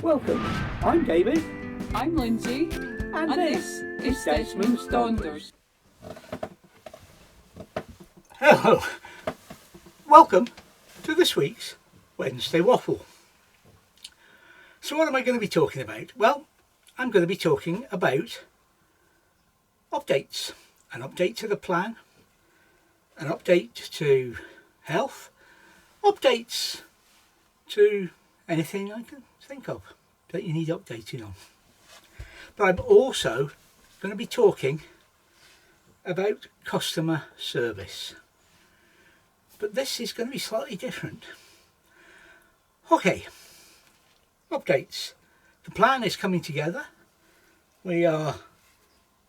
Welcome, I'm David, I'm Lindsay, and this is Desmonds Donders. Hello, welcome to this week's Wednesday Waffle. So what am I going to be talking about? Well, I'm going to be talking about updates. An update to the plan, an update to health, updates to anything I can think of that you need updating on. But I'm also going to be talking about customer service. But this is going to be slightly different. Okay, updates. The plan is coming together. We are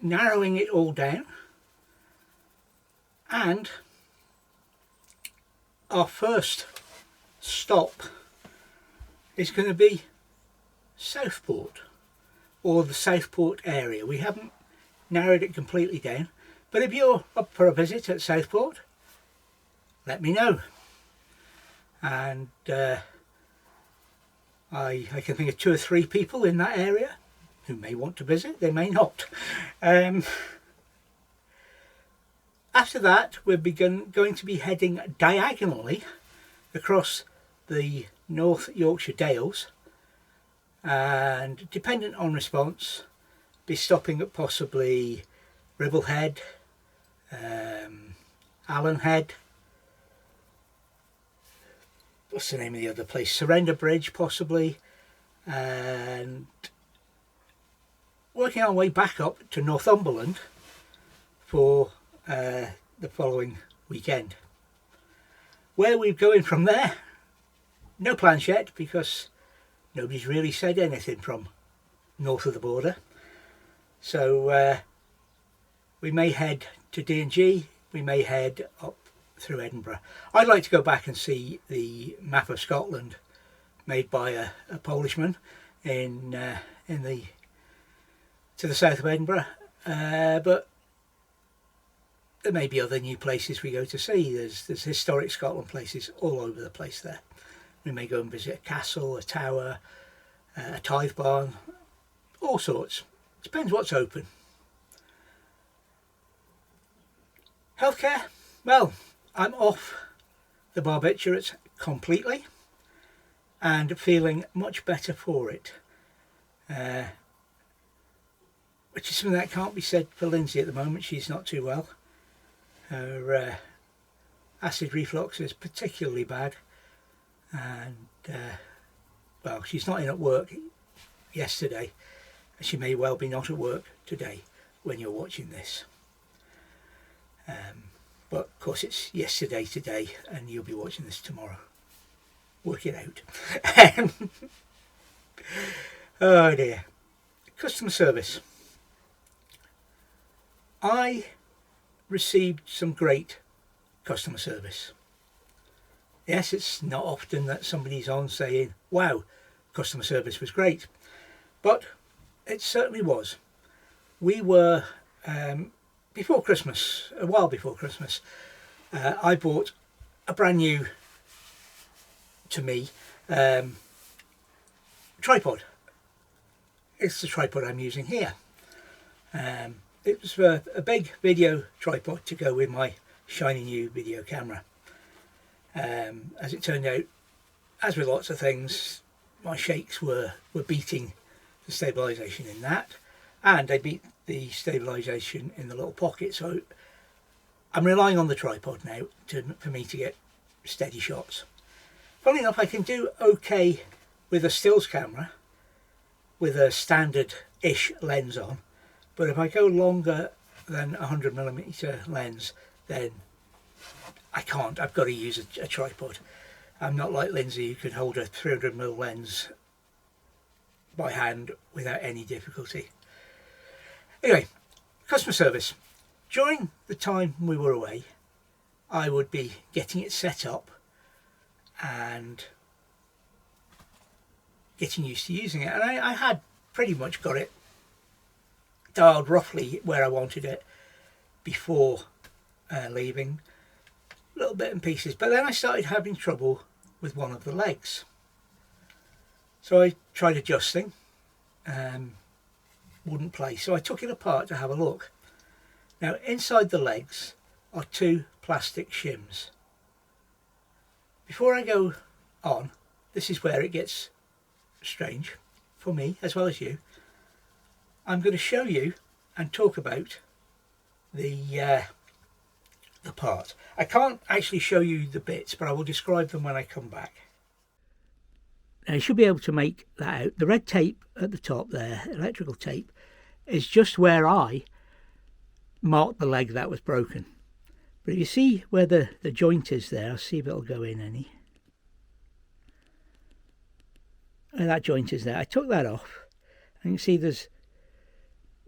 narrowing it all down. And our first stop is going to be Southport, or the Southport area. We haven't narrowed it completely down, but if you're up for a visit at Southport, let me know. And I can think of 2 or 3 people in that area who may want to visit, they may not. After that, we're going to be heading diagonally across the North Yorkshire Dales, and dependent on response, be stopping at possibly Ribble Head, Allen Head, what's the name of the other place, Surrender Bridge possibly, and working our way back up to Northumberland for the following weekend. Where we're going from there, no plans yet, because nobody's really said anything from north of the border. So we may head to D&G, we may head up through Edinburgh. I'd like to go back and see the map of Scotland made by a Polishman to the south of Edinburgh, but there may be other new places we go to see. There's historic Scotland places all over the place there. We may go and visit a castle, a tower, a tithe barn, all sorts. Depends what's open. Healthcare, well, I'm off the barbiturates completely and feeling much better for it. Which is something that can't be said for Lindsay at the moment. She's not too well. Her acid reflux is particularly bad, and well, she's not in at work yesterday. She may well be not at work today when you're watching this. But of course it's yesterday today, and you'll be watching this tomorrow. Work it out. Oh dear. Customer service. I received some great customer service. Yes, it's not often that somebody's on saying, wow, customer service was great, but it certainly was. We were, before Christmas, a while before Christmas, I bought a brand new, to me, tripod. It's the tripod I'm using here. It was a big video tripod to go with my shiny new video camera. As it turned out, as with lots of things, my shakes were beating the stabilisation in that, and they beat the stabilisation in the little pocket. So I'm relying on the tripod now for me to get steady shots. Funnily enough, I can do okay with a stills camera with a standard-ish lens on. But if I go longer than 100mm lens, then I can't. I've got to use a tripod. I'm not like Lindsay, who could hold a 300mm lens by hand without any difficulty. Anyway, customer service. During the time we were away, I would be getting it set up and getting used to using it. And I had pretty much got it dialed roughly where I wanted it before leaving, a little bit in pieces. But then I started having trouble with one of the legs. So I tried adjusting, wouldn't play. So I took it apart to have a look. Now inside the legs are two plastic shims. Before I go on, this is where it gets strange for me as well as you. I'm going to show you and talk about the part. I can't actually show you the bits, but I will describe them when I come back. Now you should be able to make that out. The red tape at the top there, electrical tape, is just where I marked the leg that was broken. But if you see where the joint is there, I'll see if it'll go in any. And that joint is there. I took that off, and you can see there's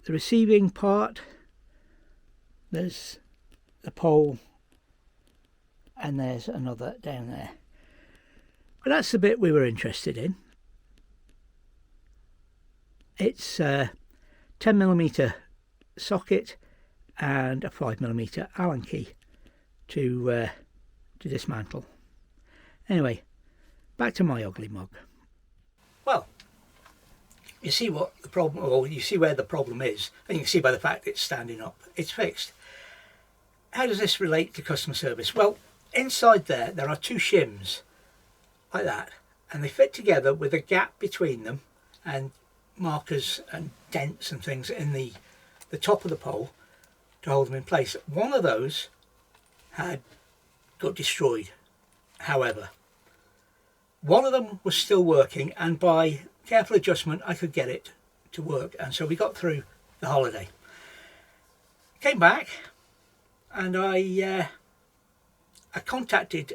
the receiving part, there's the pole, and there's another down there. But that's the bit we were interested in. It's a 10mm socket and a 5mm Allen key to dismantle. Anyway, back to my ugly mug. Well, you see what the problem, or you see where the problem is, and you can see by the fact it's standing up, it's fixed. How does this relate to customer service? Well, inside there are two shims like that, and they fit together with a gap between them and markers and dents and things in the top of the pole to hold them in place. One of those had got destroyed, however. One of them was still working, and by careful adjustment I could get it to work, and so we got through the holiday. Came back and I contacted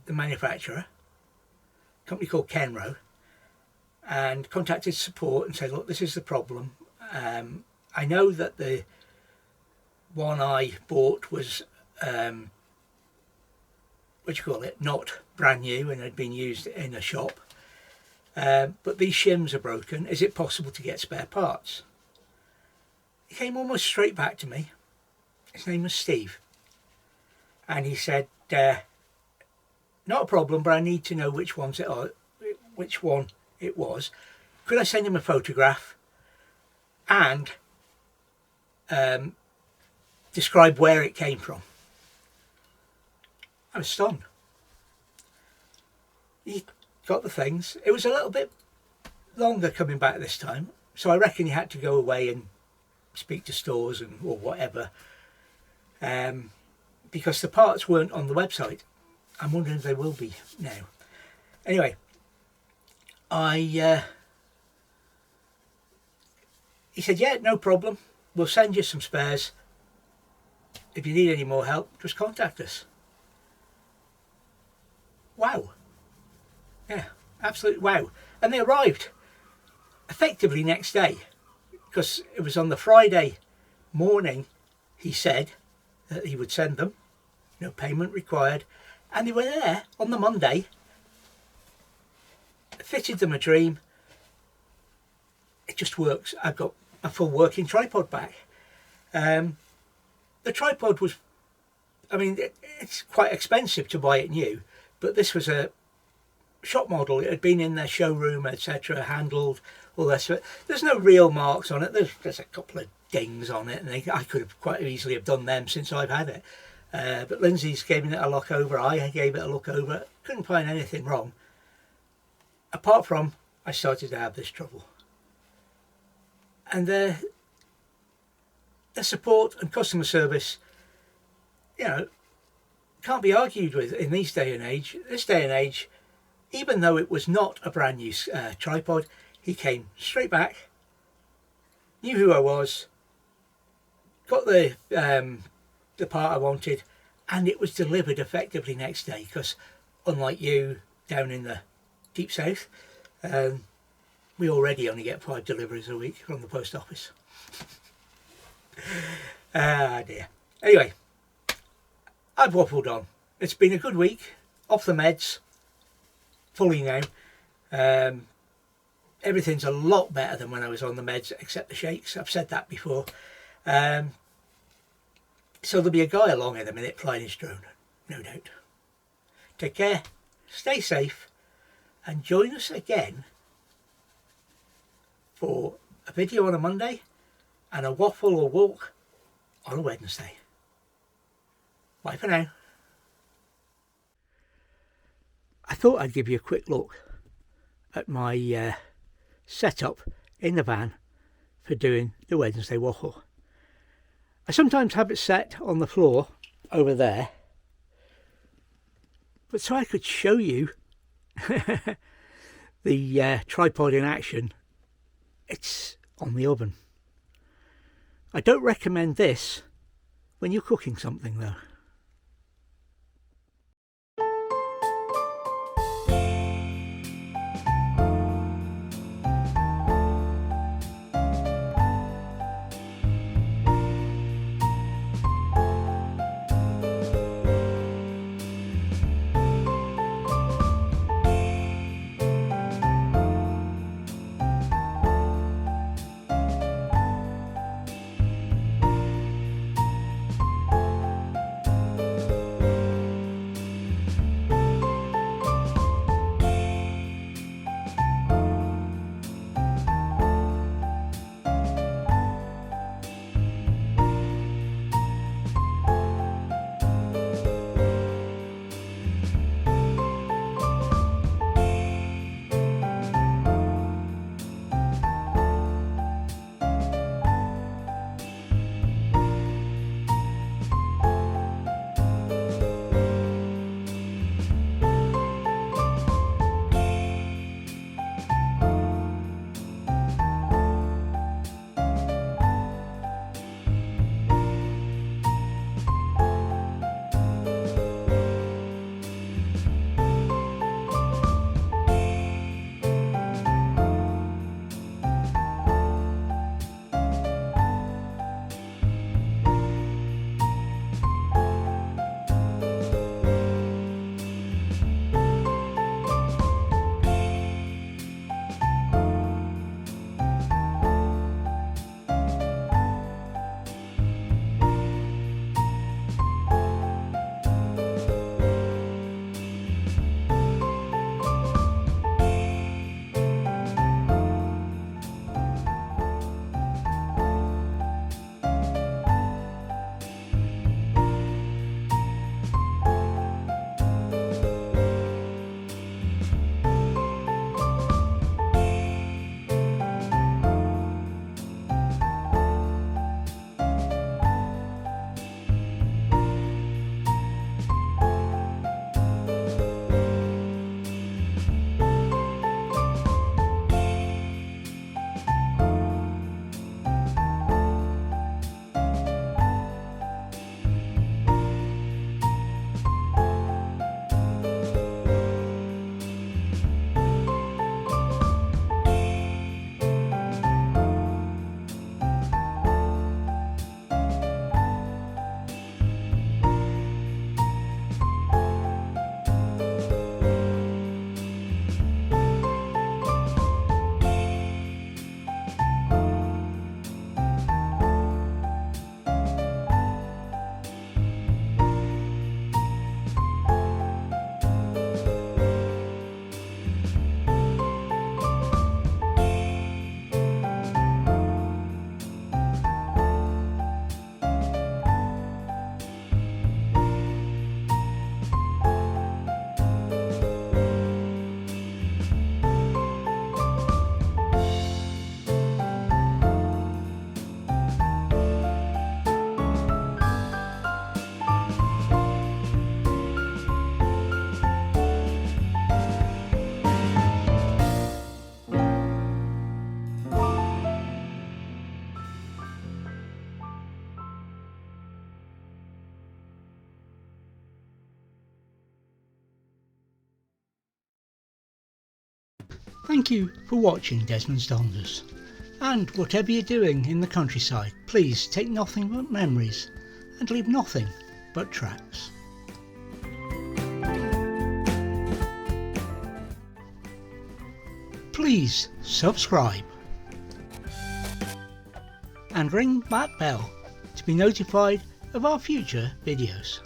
the manufacturer, a company called Kenro, and contacted support and said, look, this is the problem. I know that the one I bought was not brand new and had been used in a shop, but these shims are broken. Is it possible to get spare parts? He came almost straight back to me. His name was Steve, and he said, not a problem, but I need to know which one it was. Could I send him a photograph and describe where it came from? I was stunned. He got the things. It was a little bit longer coming back this time, so I reckon he had to go away and speak to stores or whatever, because the parts weren't on the website. I'm wondering if they will be now. Anyway, he said, yeah, no problem, we'll send you some spares. If you need any more help, just contact us. Wow. Yeah, absolute wow. And they arrived effectively next day, because it was on the Friday morning he said that he would send them, no payment required, and they were there on the Monday. Fitted them a dream. It just works. I've got a full working tripod back. The tripod was, I mean, it's quite expensive to buy it new, but this was a shop model. It had been in their showroom, etc., handled, all that sort. There's no real marks on it. There's a couple of dings on it, and I could have quite easily have done them since I've had it. But Lindsay's giving it a look over. I gave it a look over. Couldn't find anything wrong. Apart from, I started to have this trouble. And the support and customer service, can't be argued with in this day and age. This day and age, even though it was not a brand new tripod, he came straight back, knew who I was, got the part I wanted, and it was delivered effectively next day, because unlike you down in the deep south, we already only get 5 deliveries a week from the post office. Ah dear. Anyway, I've waffled on. It's been a good week, off the meds, fully now. Everything's a lot better than when I was on the meds, except the shakes. I've said that before. So there'll be a guy along in a minute flying his drone, no doubt. Take care, stay safe, and join us again for a video on a Monday and a waffle or walk on a Wednesday. Bye for now. I thought I'd give you a quick look at my setup in the van for doing the Wednesday waffle. I sometimes have it set on the floor over there, but so I could show you the tripod in action, it's on the oven. I don't recommend this when you're cooking something though. Thank you for watching Desmonds Donders, and whatever you're doing in the countryside, please take nothing but memories and leave nothing but tracks. Please subscribe and ring that bell to be notified of our future videos.